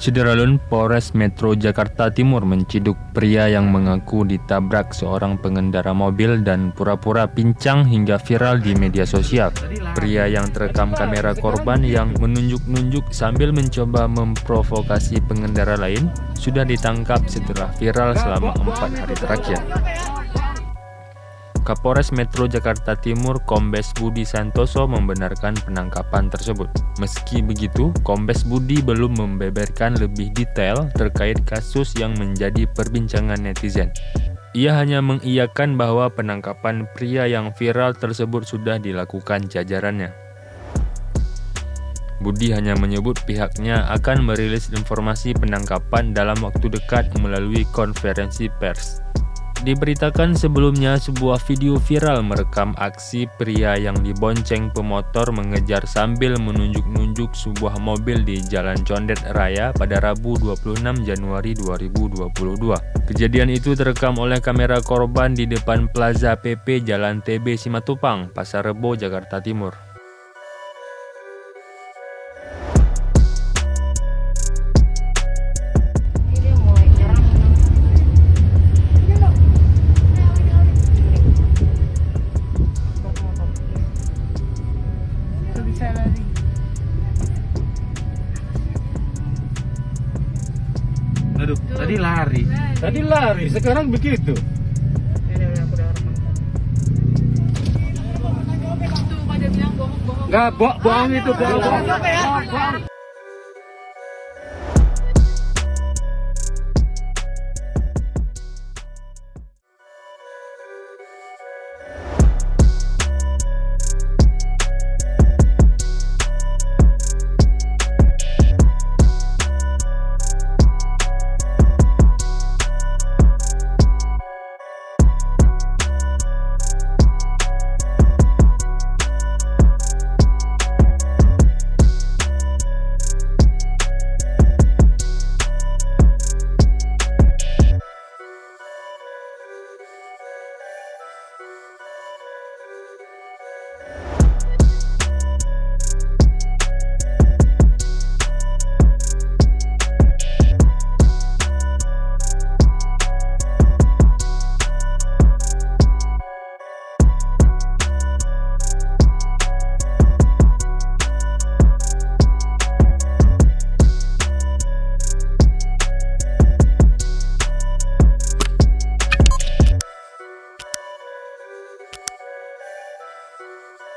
Syederalun Polres Metro Jakarta Timur menciduk pria yang mengaku ditabrak seorang pengendara mobil dan pura-pura pincang hingga viral di media sosial. Pria yang terekam kamera korban yang menunjuk-nunjuk sambil mencoba memprovokasi pengendara lain sudah ditangkap setelah viral selama 4 hari terakhir. Kapolres Metro Jakarta Timur Kombes Budi Santoso membenarkan penangkapan tersebut. Meski begitu, Kombes Budi belum membeberkan lebih detail terkait kasus yang menjadi perbincangan netizen. Ia hanya mengiyakan bahwa penangkapan pria yang viral tersebut sudah dilakukan jajarannya. Budi hanya menyebut pihaknya akan merilis informasi penangkapan dalam waktu dekat melalui konferensi pers. Diberitakan sebelumnya sebuah video viral merekam aksi pria yang dibonceng pemotor mengejar sambil menunjuk-nunjuk sebuah mobil di Jalan Condet Raya pada Rabu 26 Januari 2022. Kejadian itu terekam oleh kamera korban di depan Plaza PP Jalan TB Simatupang, Pasar Rebo, Jakarta Timur. Aduh, tadi lari, sekarang begitu. Nggak, bohong itu, bohong.